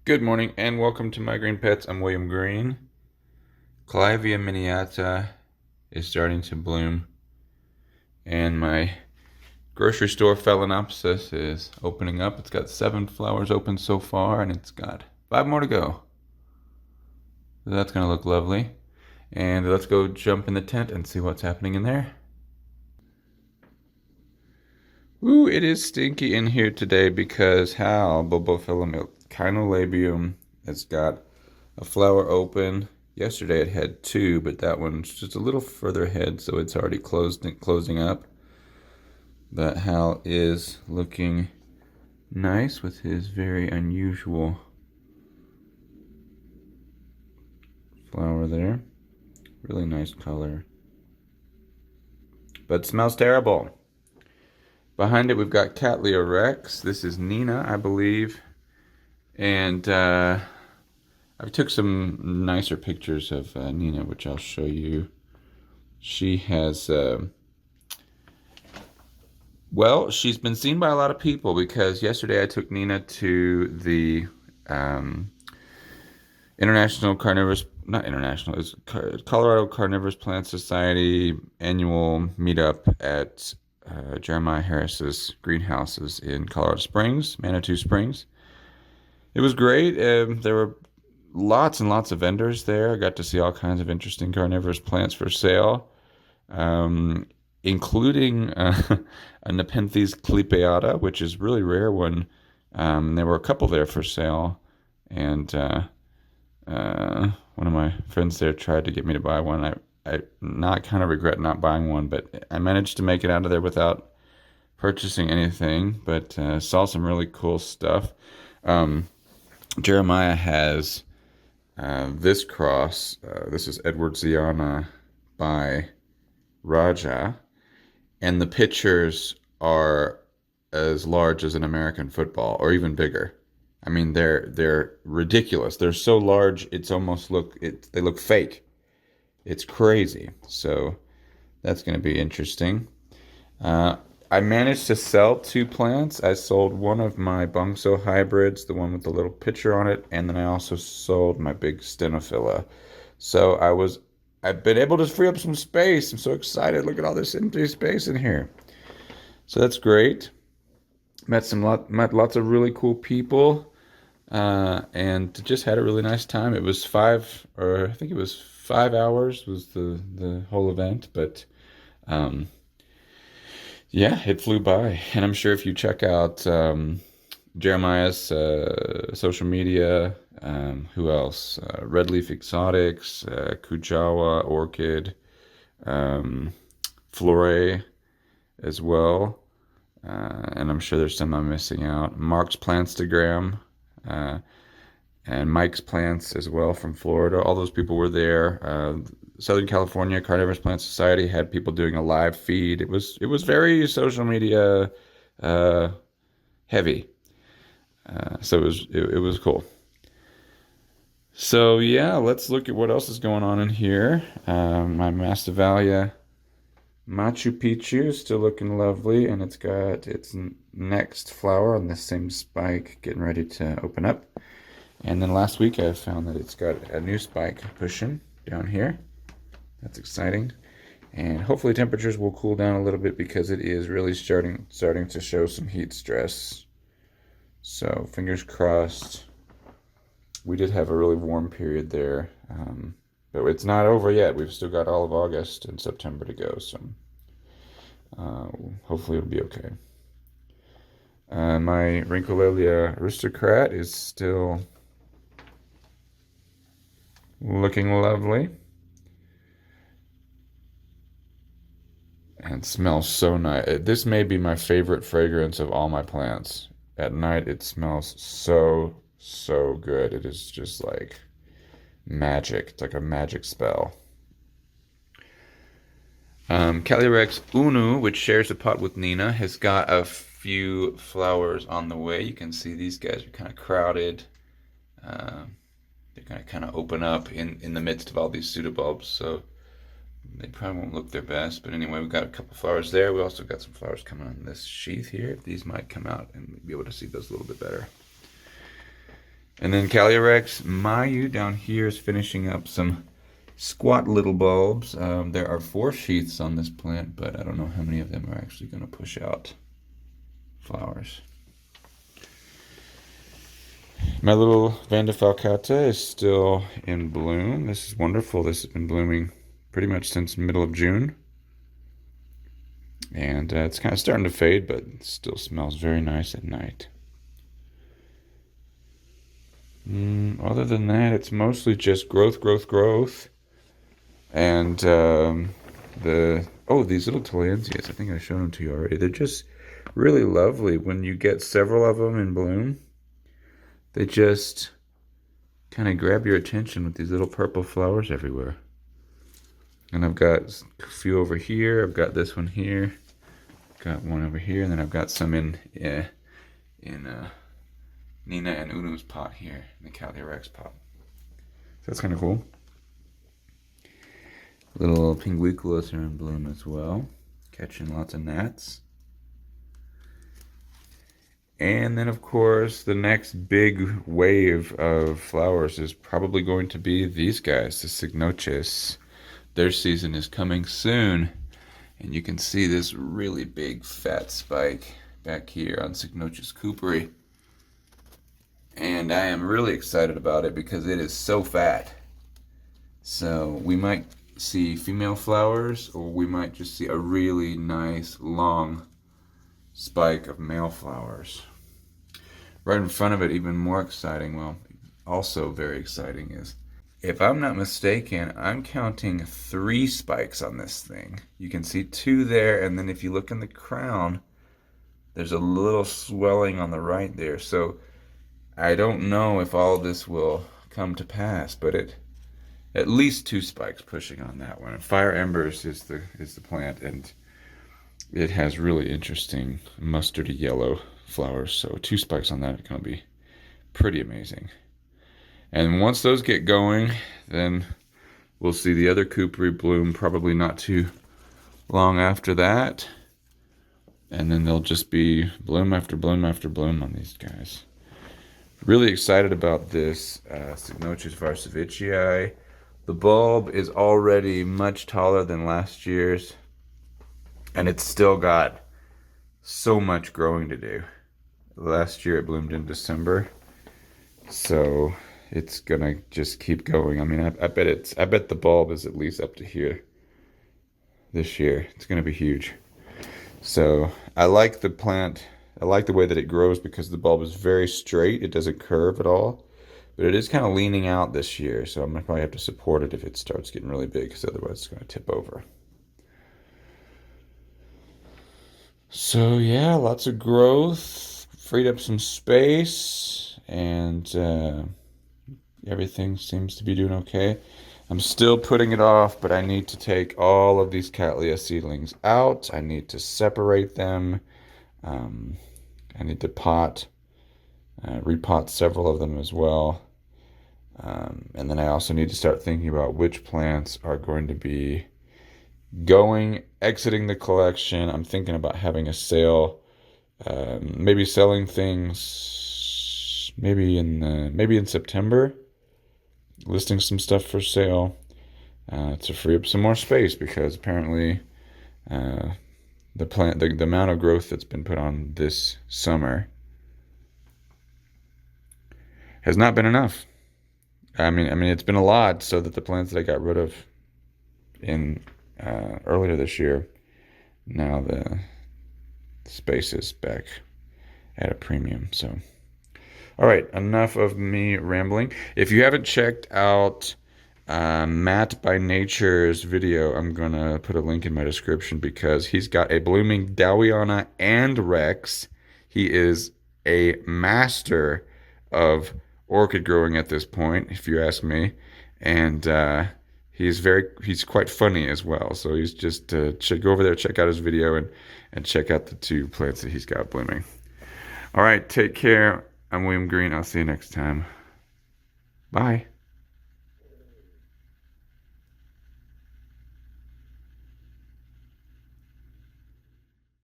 Good morning and welcome to My Green Pets. I'm William Green. Clivia miniata is starting to bloom, and my grocery store Phalaenopsis is opening up. It's got 7 flowers open so far, and it's got 5 more to go. So that's going to look lovely. And let's go jump in the tent and see what's happening in there. Ooh, it is stinky in here today because Hal Bulbophyllum Kinolabium has got a flower open. Yesterday it had 2, but that one's just a little further ahead, so it's already closing up. But Hal is looking nice with his very unusual flower there. Really nice color. But smells terrible. Behind it we've got Cattleya Rex. This is Nina, I believe. And I took some nicer pictures of Nina, which I'll show you. She has, well, she's been seen by a lot of people because yesterday I took Nina to the International Carnivorous, not international, it's Colorado Carnivorous Plant Society annual meetup at Jeremiah Harris's greenhouses in Colorado Springs, Manitou Springs. It was great. There were lots and lots of vendors there. I got to see all kinds of interesting carnivorous plants for sale, including a Nepenthes clypeata, which is a really rare one. There were a couple there for sale, and one of my friends there tried to get me to buy one. I not kind of regret not buying one, but I managed to make it out of there without purchasing anything, but saw some really cool stuff. Jeremiah has this cross. This is Edwardsiana by Raja, and the pictures are as large as an American football, or even bigger. I mean, they're ridiculous. They're so large, it's almost they look fake. It's crazy. So that's going to be interesting. I managed to sell 2 plants. I sold one of my Bongso hybrids, the one with the little picture on it, and then I also sold my big Stenophila. So I've been able to free up some space. I'm so excited. Look at all this empty space in here. So that's great. Met lots of really cool people, and just had a really nice time. It was I think it was 5 hours was the whole event, but yeah, it flew by. And I'm sure if you check out Jeremiah's social media, who else? Red Leaf Exotics, Kujawa, Orchid, Flore as well. And I'm sure there's some I'm missing out. Mark's Plantstagram, and Mike's Plants as well from Florida. All those people were there. Southern California Carnivorous Plant Society had people doing a live feed. It was very social media heavy. So it was cool. So yeah, let's look at what else is going on in here. My Masdevallia Machu Picchu is still looking lovely, and it's got its next flower on the same spike getting ready to open up. And then last week I found that it's got a new spike pushing down here. That's exciting. And hopefully temperatures will cool down a little bit because it is really starting to show some heat stress. So fingers crossed. We did have a really warm period there, but it's not over yet. We've still got all of August and September to go, so hopefully it'll be okay. My Rhyncholelia aristocrat is still looking lovely and smells so nice. This may be my favorite fragrance of all my plants. At night it smells so good. It is just like magic. It's like a magic spell. Calyrex unu, which shares a pot with Nina, has got a few flowers on the way. You can see these guys are kind of crowded. They're going to kind of open up in the midst of all these pseudobulbs, so they probably won't look their best. But anyway, we've got a couple flowers there. We also got some flowers coming on this sheath here. These might come out and be able to see those a little bit better. And then Cattleya Mayu down here is finishing up some squat little bulbs. There are 4 sheaths on this plant, but I don't know how many of them are actually going to push out flowers. My little Vanda is still in bloom. This is wonderful. This has been blooming pretty much since middle of June. And it's kind of starting to fade, but it still smells very nice at night. Other than that, it's mostly just growth. And these little Tillandsias, I think I showed them to you already. They're just really lovely. When you get several of them in bloom, they just kind of grab your attention with these little purple flowers everywhere. And I've got a few over here. I've got this one here. Got one over here, and then I've got some in Nina and Unu's pot here, in the Cattleya pot. So that's kind of cool. Little Pinguiculas are in bloom as well, catching lots of gnats. And then, of course, the next big wave of flowers is probably going to be these guys, the Cycnoches. Their season is coming soon. And you can see this really big fat spike back here on Cycnoches cooperi. And I am really excited about it because it is so fat. So we might see female flowers, or we might just see a really nice long spike of male flowers. Right in front of it, even more exciting, well, also very exciting, is, if I'm not mistaken, I'm counting 3 spikes on this thing. You can see 2 there, and then if you look in the crown, there's a little swelling on the right there. So I don't know if all this will come to pass, but at least 2 spikes pushing on that one. And Fire Embers is the plant, and it has really interesting mustardy yellow flowers. So 2 spikes on that are going to be pretty amazing. And once those get going, then we'll see the other cooperi bloom probably not too long after that. And then there'll just be bloom after bloom after bloom on these guys. Really excited about this Cycnoches varsovicii. The bulb is already much taller than last year's, and it's still got so much growing to do. Last year it bloomed in December, so it's gonna just keep going. I mean, I bet the bulb is at least up to here this year. It's gonna be huge. So I like the plant. I like the way that it grows because the bulb is very straight. It doesn't curve at all, but it is kind of leaning out this year. So I'm gonna probably have to support it if it starts getting really big, because otherwise it's gonna tip over. So yeah, lots of growth, freed up some space, and everything seems to be doing okay. I'm still putting it off, but I need to take all of these Cattleya seedlings out. I need to separate them. I need to repot several of them as well. And then I also need to start thinking about which plants are going to be exiting the collection. I'm thinking about having a sale, maybe selling things maybe in September, listing some stuff for sale to free up some more space, because apparently the amount of growth that's been put on this summer has not been enough. I mean it's been a lot, so that the plants that I got rid of in earlier this year, now the space is back at a premium. So all right, enough of me rambling. If you haven't checked out Matt by Nature's video, I'm gonna put a link in my description, because he's got a blooming dowiana and Rex. He is a master of orchid growing at this point, if you ask me, and he's quite funny as well. So he's just go over there, check out his video, and check out the 2 plants that he's got blooming. All right, take care. I'm William Green. I'll see you next time. Bye.